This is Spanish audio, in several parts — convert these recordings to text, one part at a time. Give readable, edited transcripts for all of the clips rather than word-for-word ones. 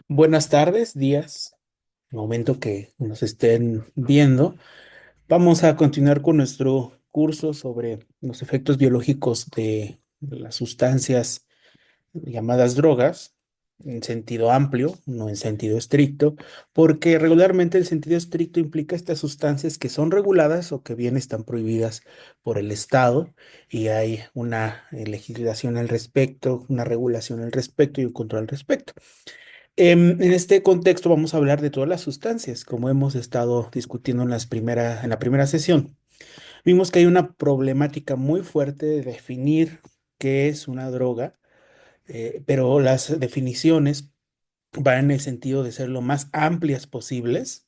Buenas tardes, días, el momento que nos estén viendo. Vamos a continuar con nuestro curso sobre los efectos biológicos de las sustancias llamadas drogas, en sentido amplio, no en sentido estricto, porque regularmente el sentido estricto implica estas sustancias que son reguladas o que bien están prohibidas por el Estado y hay una legislación al respecto, una regulación al respecto y un control al respecto. En este contexto vamos a hablar de todas las sustancias, como hemos estado discutiendo en la primera sesión. Vimos que hay una problemática muy fuerte de definir qué es una droga, pero las definiciones van en el sentido de ser lo más amplias posibles,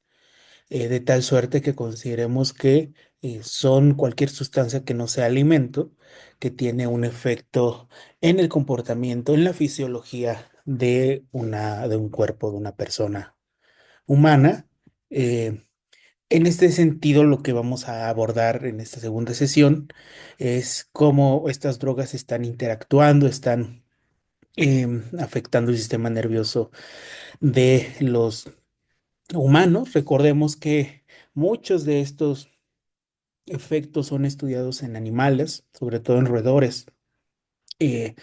de tal suerte que consideremos que son cualquier sustancia que no sea alimento, que tiene un efecto en el comportamiento, en la fisiología de un cuerpo, de una persona humana. Eh, en este sentido, lo que vamos a abordar en esta segunda sesión es cómo estas drogas están interactuando, están afectando el sistema nervioso de los humanos. Recordemos que muchos de estos efectos son estudiados en animales, sobre todo en roedores. eh,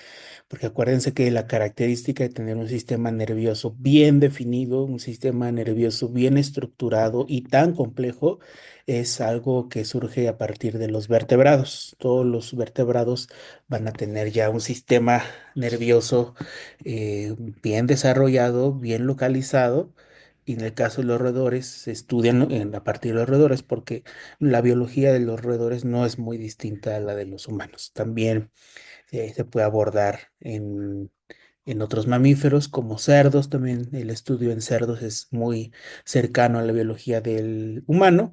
Porque acuérdense que la característica de tener un sistema nervioso bien definido, un sistema nervioso bien estructurado y tan complejo, es algo que surge a partir de los vertebrados. Todos los vertebrados van a tener ya un sistema nervioso bien desarrollado, bien localizado. Y en el caso de los roedores, se estudian a partir de los roedores porque la biología de los roedores no es muy distinta a la de los humanos. También se puede abordar en otros mamíferos como cerdos. También el estudio en cerdos es muy cercano a la biología del humano.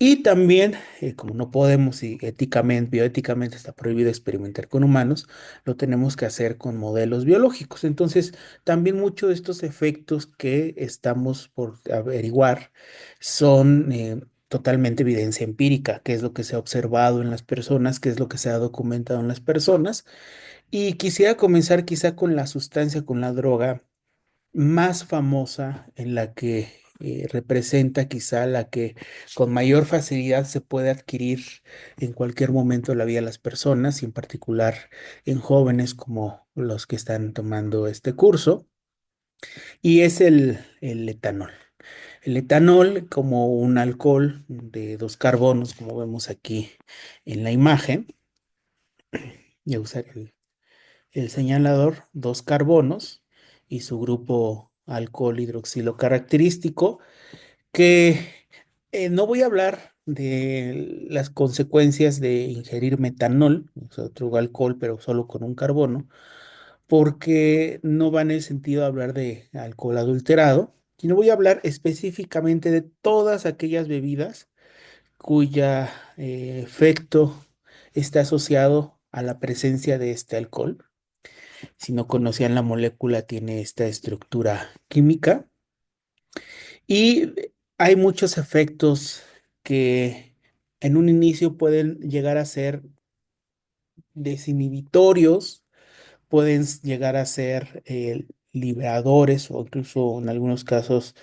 Y también, como no podemos y éticamente, bioéticamente está prohibido experimentar con humanos, lo tenemos que hacer con modelos biológicos. Entonces, también muchos de estos efectos que estamos por averiguar son totalmente evidencia empírica, qué es lo que se ha observado en las personas, qué es lo que se ha documentado en las personas. Y quisiera comenzar quizá con la sustancia, con la droga más famosa, en la que representa quizá la que con mayor facilidad se puede adquirir en cualquier momento de la vida de las personas y en particular en jóvenes como los que están tomando este curso, y es el etanol. El etanol como un alcohol de dos carbonos, como vemos aquí en la imagen, voy a usar el señalador, dos carbonos y su grupo alcohol hidroxilo característico, que no voy a hablar de las consecuencias de ingerir metanol, o sea, otro alcohol, pero solo con un carbono, porque no va en el sentido de hablar de alcohol adulterado, sino voy a hablar específicamente de todas aquellas bebidas cuya efecto está asociado a la presencia de este alcohol. Si no conocían la molécula, tiene esta estructura química y hay muchos efectos que en un inicio pueden llegar a ser desinhibitorios, pueden llegar a ser liberadores o incluso en algunos casos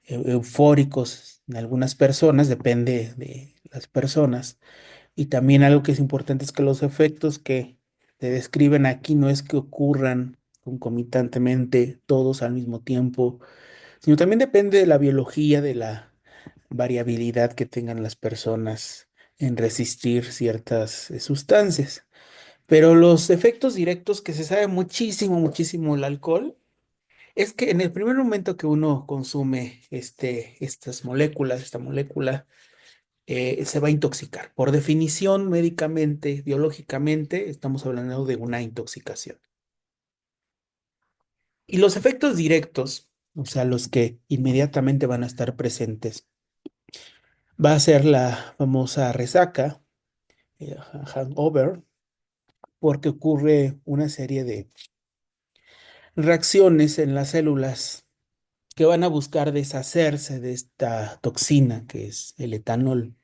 eufóricos en algunas personas, depende de las personas. Y también algo que es importante es que los efectos que te describen aquí no es que ocurran concomitantemente todos al mismo tiempo, sino también depende de la biología, de la variabilidad que tengan las personas en resistir ciertas sustancias. Pero los efectos directos que se sabe muchísimo, muchísimo el alcohol, es que en el primer momento que uno consume estas moléculas, esta molécula, se va a intoxicar. Por definición, médicamente, biológicamente, estamos hablando de una intoxicación. Y los efectos directos, o sea, los que inmediatamente van a estar presentes, va a ser la famosa resaca, hangover, porque ocurre una serie de reacciones en las células que van a buscar deshacerse de esta toxina que es el etanol.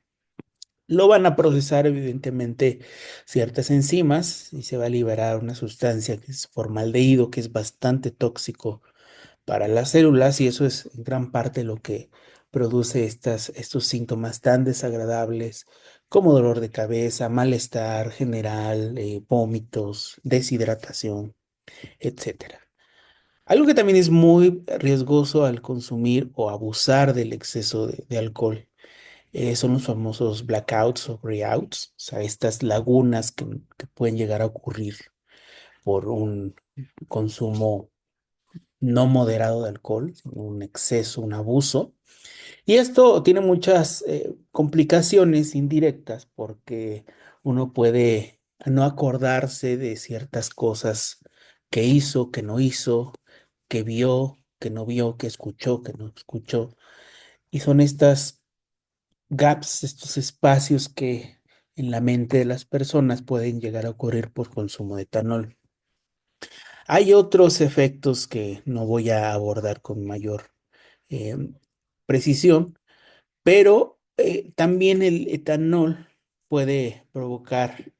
Lo van a procesar evidentemente ciertas enzimas y se va a liberar una sustancia que es formaldehído, que es bastante tóxico para las células y eso es en gran parte lo que produce estos síntomas tan desagradables como dolor de cabeza, malestar general, vómitos, deshidratación, etcétera. Algo que también es muy riesgoso al consumir o abusar del exceso de alcohol son los famosos blackouts o greyouts, o sea, estas lagunas que pueden llegar a ocurrir por un consumo no moderado de alcohol, sino un exceso, un abuso. Y esto tiene muchas complicaciones indirectas porque uno puede no acordarse de ciertas cosas que hizo, que no hizo, que vio, que no vio, que escuchó, que no escuchó. Y son estas gaps, estos espacios que en la mente de las personas pueden llegar a ocurrir por consumo de etanol. Hay otros efectos que no voy a abordar con mayor eh, precisión, pero también el etanol puede provocar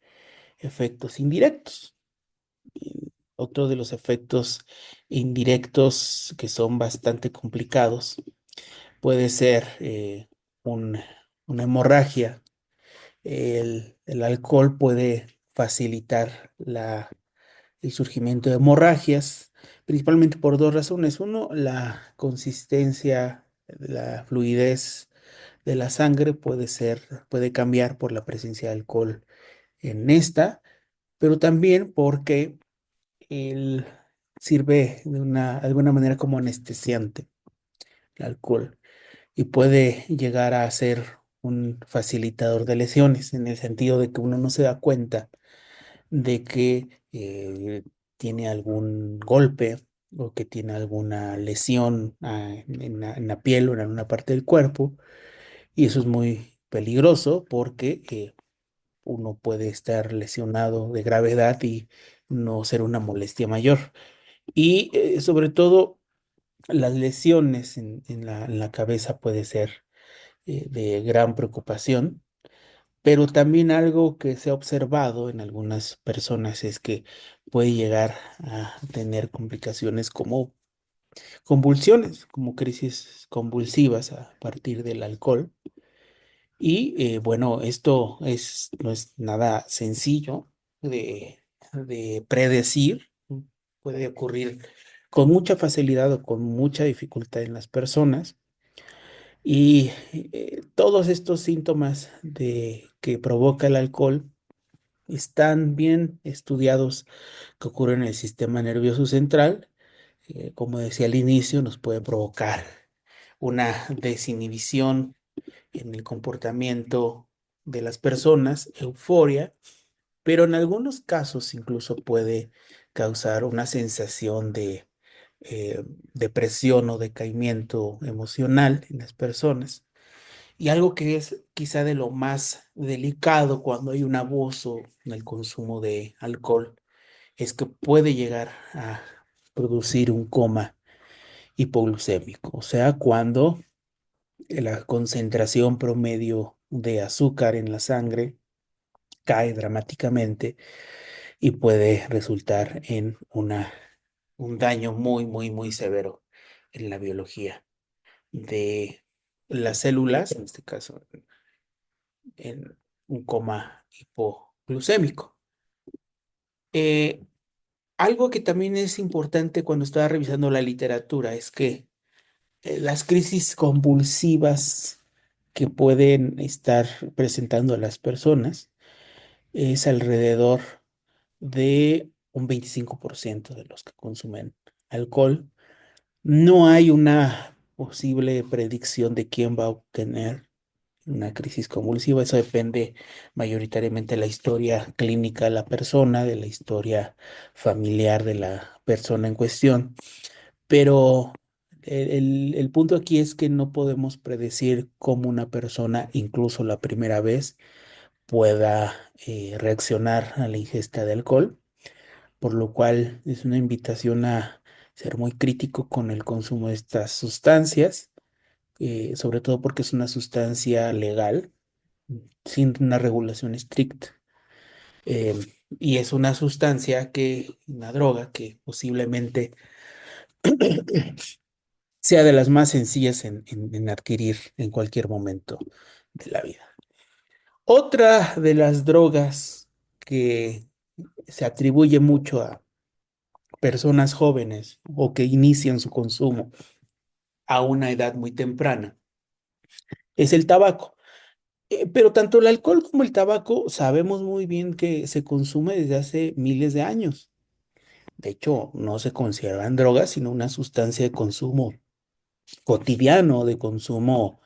efectos indirectos. Otro de los efectos indirectos que son bastante complicados puede ser un- una hemorragia. El alcohol puede facilitar el surgimiento de hemorragias, principalmente por dos razones. Uno, la consistencia, la fluidez de la sangre puede cambiar por la presencia de alcohol en esta, pero también porque él sirve de alguna manera como anestesiante, el alcohol, y puede llegar a ser un facilitador de lesiones, en el sentido de que uno no se da cuenta de que tiene algún golpe o que tiene alguna lesión en la piel o en alguna parte del cuerpo, y eso es muy peligroso porque uno puede estar lesionado de gravedad y no ser una molestia mayor. Y sobre todo las lesiones en la cabeza puede ser de gran preocupación, pero también algo que se ha observado en algunas personas es que puede llegar a tener complicaciones como convulsiones, como crisis convulsivas a partir del alcohol. Y bueno, no es nada sencillo de predecir. Puede ocurrir con mucha facilidad o con mucha dificultad en las personas. Y todos estos síntomas que provoca el alcohol están bien estudiados que ocurren en el sistema nervioso central. Como decía al inicio, nos puede provocar una desinhibición en el comportamiento de las personas, euforia, pero en algunos casos incluso puede causar una sensación de depresión o decaimiento emocional en las personas. Y algo que es quizá de lo más delicado cuando hay un abuso en el consumo de alcohol es que puede llegar a producir un coma hipoglucémico, o sea, cuando la concentración promedio de azúcar en la sangre cae dramáticamente y puede resultar en un daño muy, muy, muy severo en la biología de las células, en este caso en un coma hipoglucémico. Eh, Algo que también es importante cuando estaba revisando la literatura es que las crisis convulsivas que pueden estar presentando a las personas es alrededor de un 25% de los que consumen alcohol. No hay una posible predicción de quién va a obtener una crisis convulsiva. Eso depende mayoritariamente de la historia clínica de la persona, de la historia familiar de la persona en cuestión. Pero el punto aquí es que no podemos predecir cómo una persona, incluso la primera vez, pueda reaccionar a la ingesta de alcohol, por lo cual es una invitación a ser muy crítico con el consumo de estas sustancias, sobre todo porque es una sustancia legal, sin una regulación estricta. Y es una sustancia una droga que posiblemente sea de las más sencillas en adquirir en cualquier momento de la vida. Otra de las drogas que se atribuye mucho a personas jóvenes o que inician su consumo a una edad muy temprana es el tabaco. Pero tanto el alcohol como el tabaco sabemos muy bien que se consume desde hace miles de años. De hecho, no se consideran drogas, sino una sustancia de consumo cotidiano, de consumo,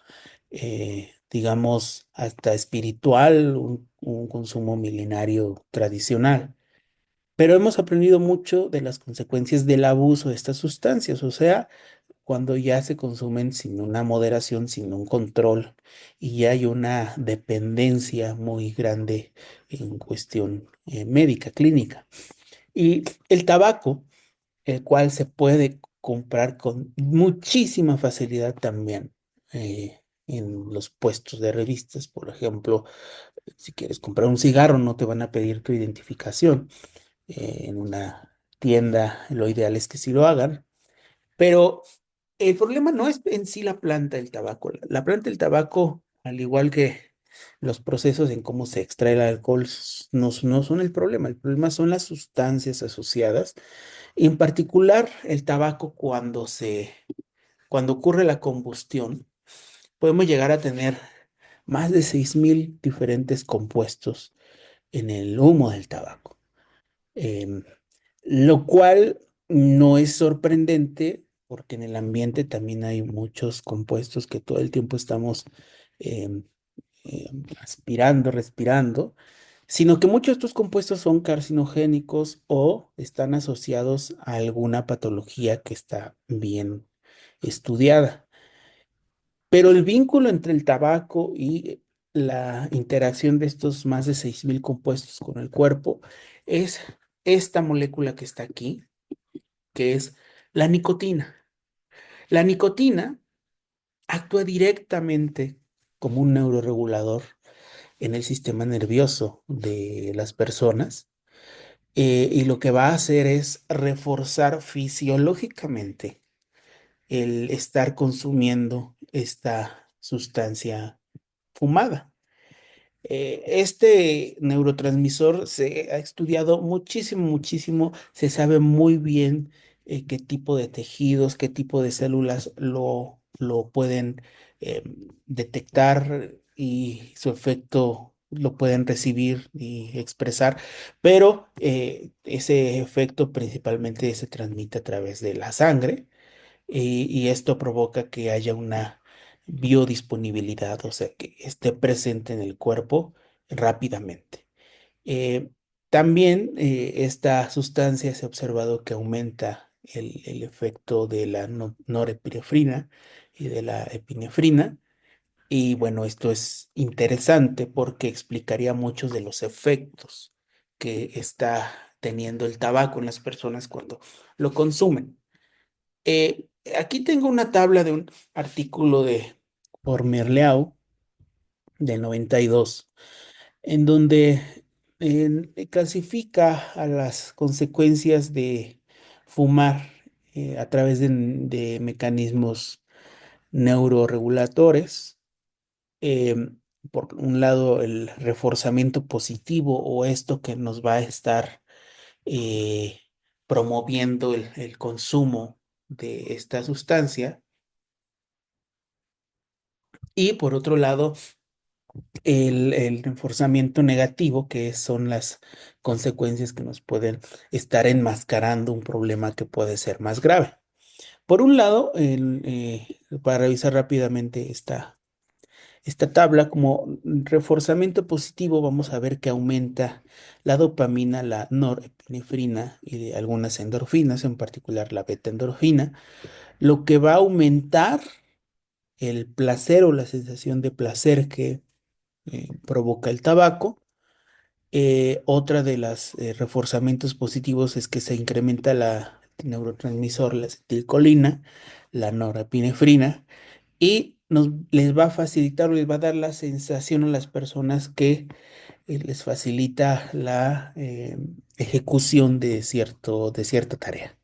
digamos, hasta espiritual, un consumo milenario tradicional. Pero hemos aprendido mucho de las consecuencias del abuso de estas sustancias, o sea, cuando ya se consumen sin una moderación, sin un control, y ya hay una dependencia muy grande en cuestión médica, clínica. Y el tabaco, el cual se puede comprar con muchísima facilidad también en los puestos de revistas. Por ejemplo, si quieres comprar un cigarro, no te van a pedir tu identificación. En una tienda, lo ideal es que sí lo hagan, pero el problema no es en sí la planta del tabaco. La planta del tabaco, al igual que los procesos en cómo se extrae el alcohol, no son el problema son las sustancias asociadas, y en particular el tabaco cuando ocurre la combustión, podemos llegar a tener más de 6.000 diferentes compuestos en el humo del tabaco. Em, lo cual no es sorprendente porque en el ambiente también hay muchos compuestos que todo el tiempo estamos em, aspirando, respirando, sino que muchos de estos compuestos son carcinogénicos o están asociados a alguna patología que está bien estudiada. Pero el vínculo entre el tabaco y la interacción de estos más de 6.000 compuestos con el cuerpo es esta molécula que está aquí, que es la nicotina. La nicotina actúa directamente como un neuroregulador en el sistema nervioso de las personas, y lo que va a hacer es reforzar fisiológicamente el estar consumiendo esta sustancia fumada. Este neurotransmisor se ha estudiado muchísimo, muchísimo. Se sabe muy bien qué tipo de tejidos, qué tipo de células lo pueden eh, detectar y su efecto lo pueden recibir y expresar, pero ese efecto principalmente se transmite a través de la sangre, y esto provoca que haya una biodisponibilidad, o sea, que esté presente en el cuerpo rápidamente. Eh, También esta sustancia se ha observado que aumenta el efecto de la norepinefrina y de la epinefrina. Y bueno, esto es interesante porque explicaría muchos de los efectos que está teniendo el tabaco en las personas cuando lo consumen. Aquí tengo una tabla de un artículo de por Merleau del 92, en donde clasifica a las consecuencias de fumar a través de mecanismos neuroreguladores. Eh, por un lado, el reforzamiento positivo o esto que nos va a estar eh, promoviendo el consumo de esta sustancia. Y por otro lado, el reforzamiento negativo, que son las consecuencias que nos pueden estar enmascarando un problema que puede ser más grave. Por un lado, para revisar rápidamente esta tabla, como reforzamiento positivo, vamos a ver que aumenta la dopamina, la norepinefrina y de algunas endorfinas, en particular la beta endorfina, lo que va a aumentar el placer o la sensación de placer que provoca el tabaco. Otra de los reforzamientos positivos es que se incrementa el neurotransmisor, la acetilcolina, la norepinefrina, y les va a facilitar o les va a dar la sensación a las personas que les facilita la ejecución de cierta tarea.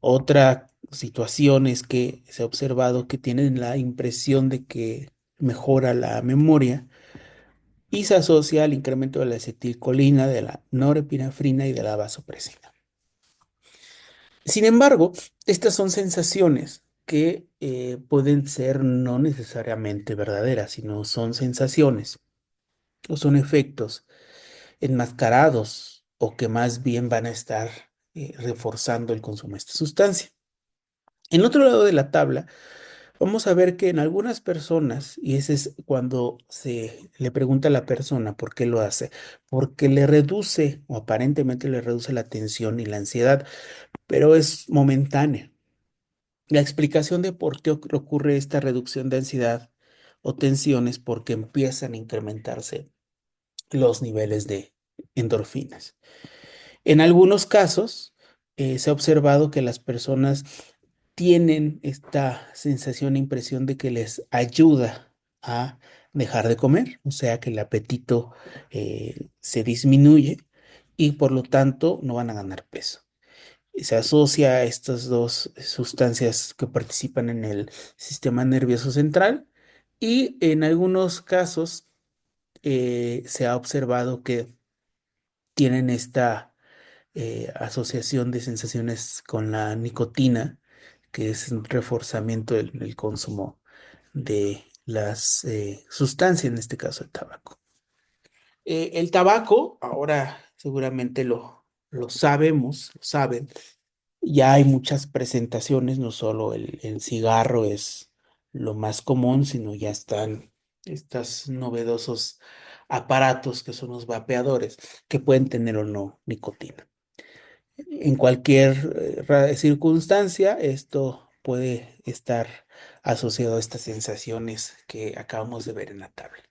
Otra situación es que se ha observado que tienen la impresión de que mejora la memoria y se asocia al incremento de la acetilcolina, de la norepinefrina y de la vasopresina. Sin embargo, estas son sensaciones que pueden ser no necesariamente verdaderas, sino son sensaciones o son efectos enmascarados o que más bien van a estar reforzando el consumo de esta sustancia. En otro lado de la tabla, vamos a ver que en algunas personas, y ese es cuando se le pregunta a la persona por qué lo hace, porque le reduce o aparentemente le reduce la tensión y la ansiedad, pero es momentánea. La explicación de por qué ocurre esta reducción de ansiedad o tensión es porque empiezan a incrementarse los niveles de endorfinas. En algunos casos, se ha observado que las personas tienen esta sensación e impresión de que les ayuda a dejar de comer, o sea que el apetito se disminuye y por lo tanto no van a ganar peso. Se asocia a estas dos sustancias que participan en el sistema nervioso central y en algunos casos se ha observado que tienen esta asociación de sensaciones con la nicotina, que es un reforzamiento del consumo de las sustancias, en este caso el tabaco. El tabaco, ahora seguramente lo sabemos, lo saben, ya hay muchas presentaciones, no solo el cigarro es lo más común, sino ya están estos novedosos aparatos que son los vapeadores, que pueden tener o no nicotina. En cualquier circunstancia, esto puede estar asociado a estas sensaciones que acabamos de ver en la tabla.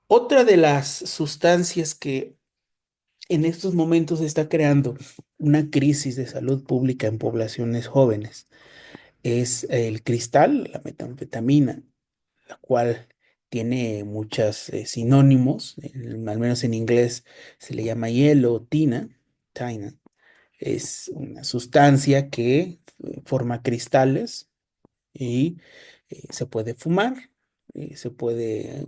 Otra de las sustancias que en estos momentos está creando una crisis de salud pública en poblaciones jóvenes es el cristal, la metanfetamina, la cual tiene muchos sinónimos, al menos en inglés se le llama hielo, tina. Es una sustancia que forma cristales y se puede fumar, se puede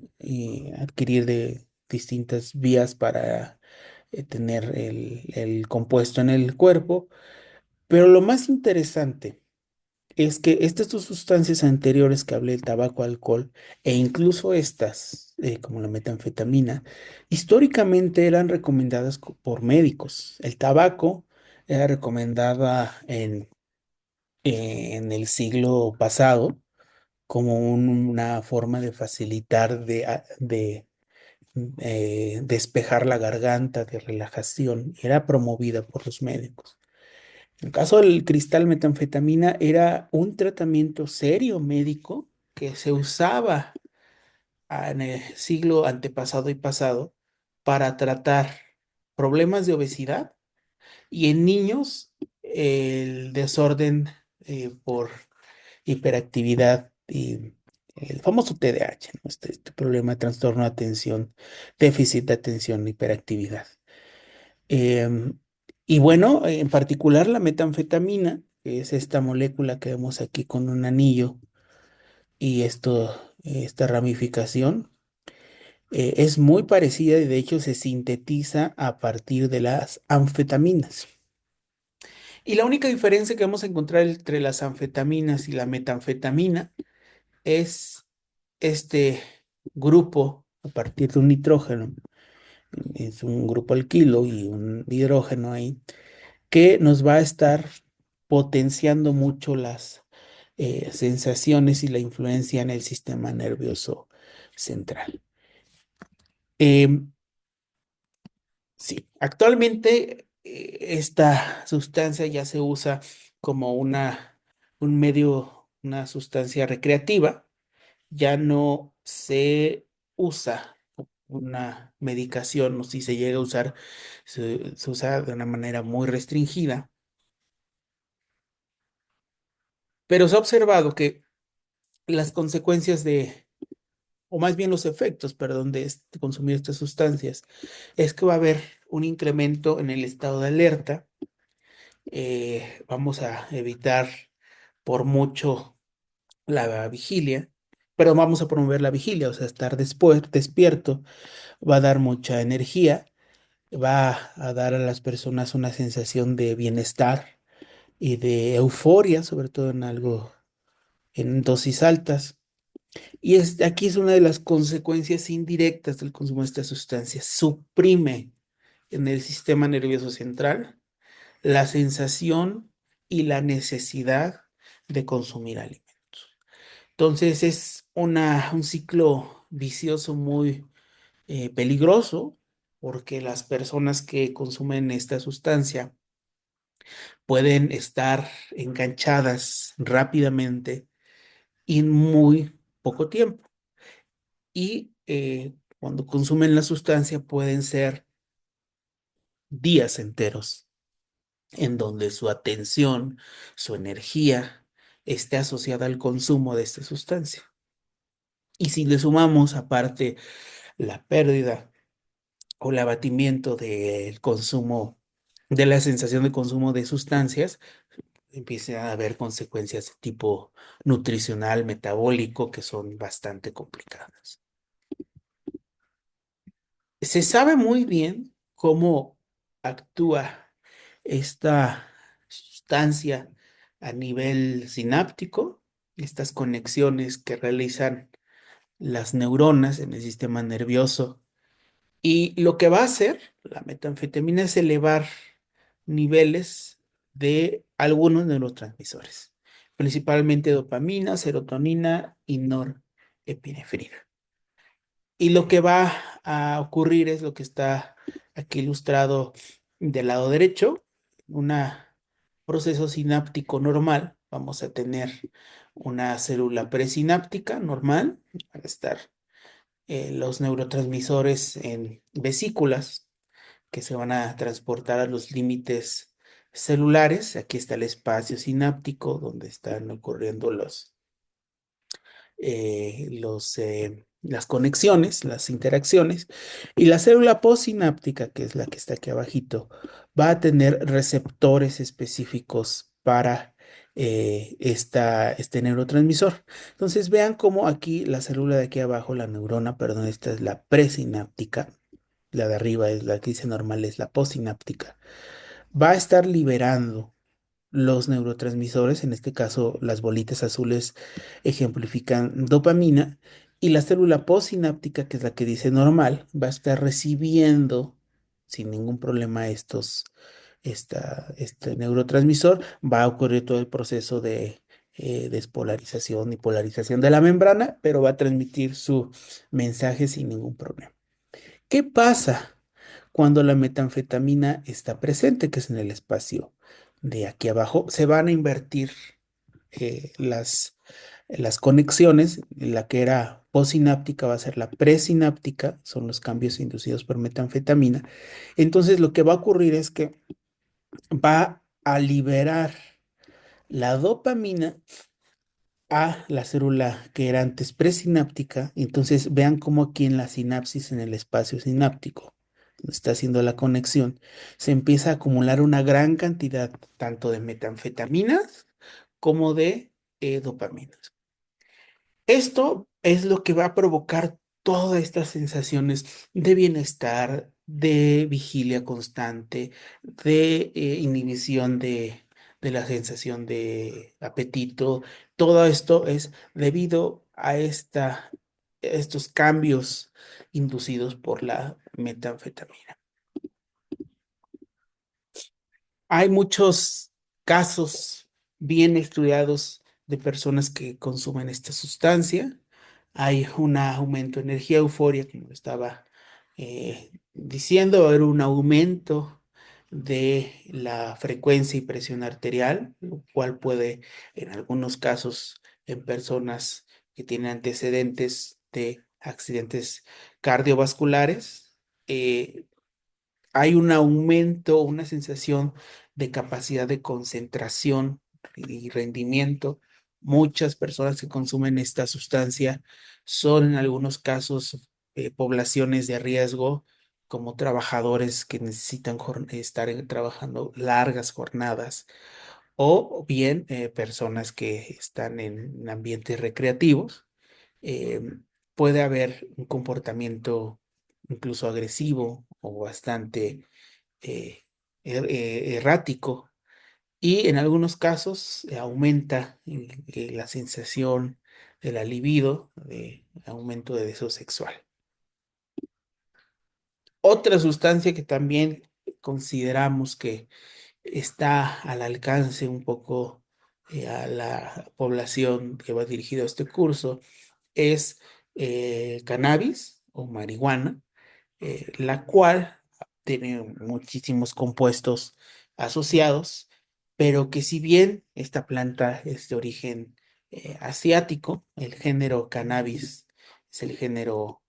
adquirir de distintas vías para tener el compuesto en el cuerpo. Pero lo más interesante es que estas dos sustancias anteriores que hablé, el tabaco, alcohol, e incluso estas, como la metanfetamina, históricamente eran recomendadas por médicos. El tabaco era recomendada en el siglo pasado como una forma de facilitar, de despejar la garganta, de relajación. Era promovida por los médicos. En el caso del cristal metanfetamina era un tratamiento serio médico que se usaba en el siglo antepasado y pasado para tratar problemas de obesidad y en niños el desorden por hiperactividad y el famoso TDAH, ¿no? Este problema de trastorno de atención, déficit de atención, hiperactividad. Em, y bueno, en particular la metanfetamina, que es esta molécula que vemos aquí con un anillo y esta ramificación, es muy parecida y de hecho se sintetiza a partir de las anfetaminas. Y la única diferencia que vamos a encontrar entre las anfetaminas y la metanfetamina es este grupo a partir de un nitrógeno. Es un grupo alquilo y un hidrógeno ahí que nos va a estar potenciando mucho las sensaciones y la influencia en el sistema nervioso central. Em, sí, actualmente esta sustancia ya se usa como un medio, una sustancia recreativa, ya no se usa una medicación, o si se llega a usar, se usa de una manera muy restringida, pero se ha observado que las consecuencias o más bien los efectos, perdón, de consumir estas sustancias, es que va a haber un incremento en el estado de alerta Vamos a evitar por mucho la vigilia, pero vamos a promover la vigilia, o sea, estar después despierto va a dar mucha energía, va a dar a las personas una sensación de bienestar y de euforia, sobre todo en algo, en dosis altas. Y aquí es una de las consecuencias indirectas del consumo de esta sustancia. Suprime en el sistema nervioso central la sensación y la necesidad de consumir alimentos. Entonces es un ciclo vicioso muy peligroso porque las personas que consumen esta sustancia pueden estar enganchadas rápidamente y en muy poco tiempo. Y cuando consumen la sustancia pueden ser días enteros en donde su atención, su energía esté asociada al consumo de esta sustancia. Y si le sumamos aparte la pérdida o el abatimiento del consumo, de la sensación de consumo de sustancias, empieza a haber consecuencias de tipo nutricional, metabólico, que son bastante complicadas. Se sabe muy bien cómo actúa esta sustancia a nivel sináptico, estas conexiones que realizan las neuronas en el sistema nervioso. Y lo que va a hacer la metanfetamina es elevar niveles de algunos neurotransmisores, principalmente dopamina, serotonina y norepinefrina. Y lo que va a ocurrir es lo que está aquí ilustrado del lado derecho, un proceso sináptico normal. Vamos a tener una célula presináptica normal, van a estar los neurotransmisores en vesículas que se van a transportar a los límites celulares. Aquí está el espacio sináptico donde están ocurriendo las conexiones, las interacciones, y la célula postsináptica, que es la que está aquí abajito, va a tener receptores específicos para este neurotransmisor. Entonces vean cómo aquí la célula de aquí abajo, la neurona, perdón, esta es la presináptica, la de arriba es la que dice normal, es la postsináptica, va a estar liberando los neurotransmisores, en este caso las bolitas azules ejemplifican dopamina, y la célula postsináptica, que es la que dice normal, va a estar recibiendo sin ningún problema este neurotransmisor. Va a ocurrir todo el proceso de despolarización y polarización de la membrana, pero va a transmitir su mensaje sin ningún problema. ¿Qué pasa cuando la metanfetamina está presente, que es en el espacio de aquí abajo? Se van a invertir las conexiones. La que era postsináptica va a ser la presináptica, son los cambios inducidos por metanfetamina. Entonces lo que va a ocurrir es que va a liberar la dopamina a la célula que era antes presináptica. Entonces vean cómo aquí en la sinapsis, en el espacio sináptico, donde está haciendo la conexión, se empieza a acumular una gran cantidad tanto de metanfetaminas como de dopaminas. Esto es lo que va a provocar todas estas sensaciones de bienestar, de vigilia constante, de inhibición de la sensación de apetito. Todo esto es debido a estos cambios inducidos por la metanfetamina. Hay muchos casos bien estudiados de personas que consumen esta sustancia. Hay un aumento de energía, euforia, como estaba diciendo, va a haber un aumento de la frecuencia y presión arterial, lo cual puede, en algunos casos, en personas que tienen antecedentes de accidentes cardiovasculares, hay un aumento, una sensación de capacidad de concentración y rendimiento. Muchas personas que consumen esta sustancia son en algunos casos poblaciones de riesgo como trabajadores que necesitan estar trabajando largas jornadas o bien personas que están en ambientes recreativos. eh, Puede haber un comportamiento incluso agresivo o bastante eh, errático, y en algunos casos aumenta la sensación de la libido, de aumento de deseo sexual. Otra sustancia que también consideramos que está al alcance un poco a la población que va dirigido a este curso es cannabis o marihuana, la cual tiene muchísimos compuestos asociados, pero que si bien esta planta es de origen asiático, el género cannabis es el género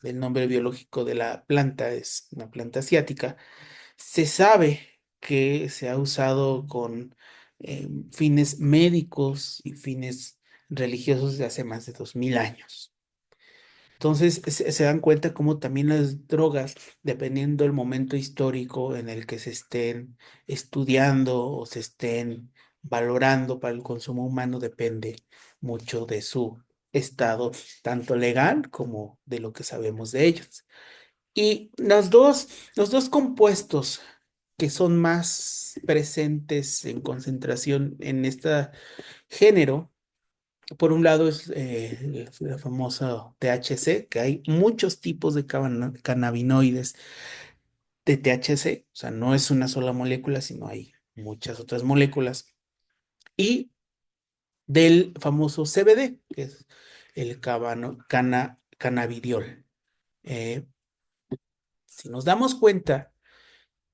del nombre biológico de la planta, es una planta asiática. Se sabe que se ha usado con fines médicos y fines religiosos desde hace más de 2000 años. Entonces se dan cuenta cómo también las drogas, dependiendo del momento histórico en el que se estén estudiando o se estén valorando para el consumo humano, depende mucho de su estado, tanto legal como de lo que sabemos de ellos. Y los dos compuestos que son más presentes en concentración en este género, por un lado es el famoso THC, que hay muchos tipos de cannabinoides de THC, o sea, no es una sola molécula, sino hay muchas otras moléculas. Y del famoso CBD, que es el cannabidiol. Eh, si nos damos cuenta,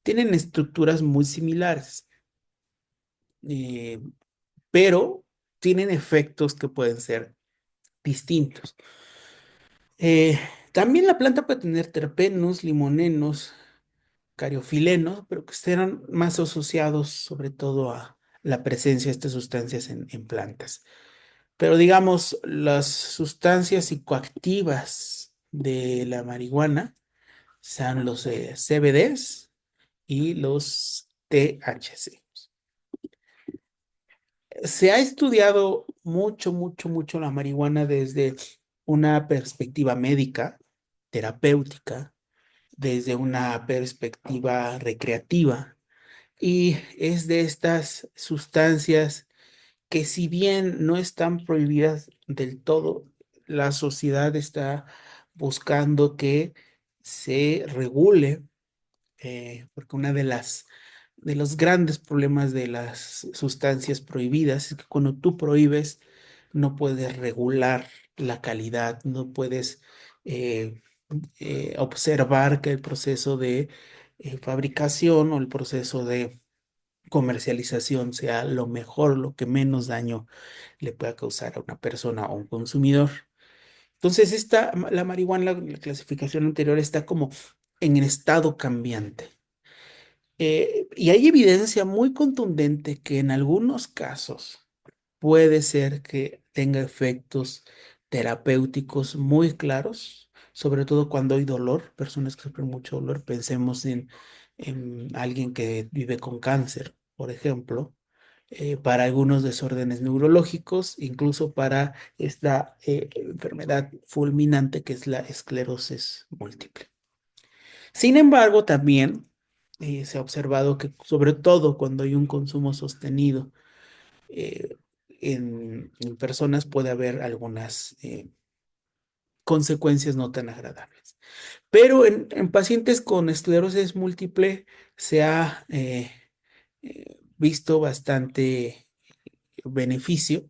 tienen estructuras muy similares, eh, pero tienen efectos que pueden ser distintos. Eh, También la planta puede tener terpenos, limonenos, cariofilenos, pero que estarán más asociados sobre todo a la presencia de estas sustancias en plantas. Pero digamos, las sustancias psicoactivas de la marihuana son los CBDs y los THC. Se ha estudiado mucho, mucho, mucho la marihuana desde una perspectiva médica, terapéutica, desde una perspectiva recreativa, y es de estas sustancias que, si bien no están prohibidas del todo, la sociedad está buscando que se regule, porque una de los grandes problemas de las sustancias prohibidas es que cuando tú prohíbes no puedes regular la calidad, no puedes eh, observar que el proceso de fabricación o el proceso de comercialización sea lo mejor, lo que menos daño le pueda causar a una persona o un consumidor. Entonces, la marihuana, la clasificación anterior está como en estado cambiante. Y hay evidencia muy contundente que en algunos casos puede ser que tenga efectos terapéuticos muy claros, sobre todo cuando hay dolor, personas que sufren mucho dolor. Pensemos en alguien que vive con cáncer, por ejemplo, para algunos desórdenes neurológicos, incluso para esta enfermedad fulminante que es la esclerosis múltiple. Sin embargo, también se ha observado que, sobre todo cuando hay un consumo sostenido eh, en personas, puede haber algunas consecuencias no tan agradables. Pero en pacientes con esclerosis múltiple se ha visto bastante beneficio,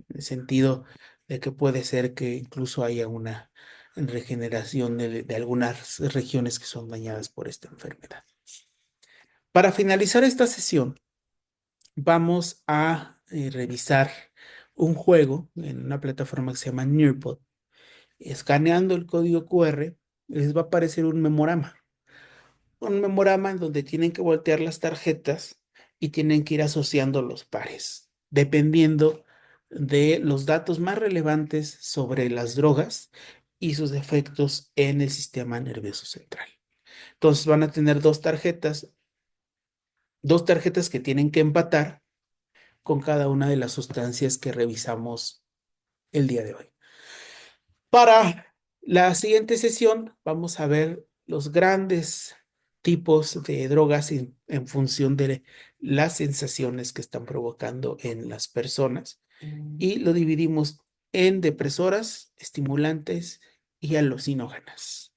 en el sentido de que puede ser que incluso haya una regeneración de algunas regiones que son dañadas por esta enfermedad. Para finalizar esta sesión, vamos a revisar un juego en una plataforma que se llama Nearpod. Escaneando el código QR, les va a aparecer un memorama en donde tienen que voltear las tarjetas y tienen que ir asociando los pares, dependiendo de los datos más relevantes sobre las drogas y sus efectos en el sistema nervioso central. Entonces van a tener dos tarjetas que tienen que empatar con cada una de las sustancias que revisamos el día de hoy. Para la siguiente sesión vamos a ver los grandes tipos de drogas en función de las sensaciones que están provocando en las personas y lo dividimos en depresoras, estimulantes y alucinógenas.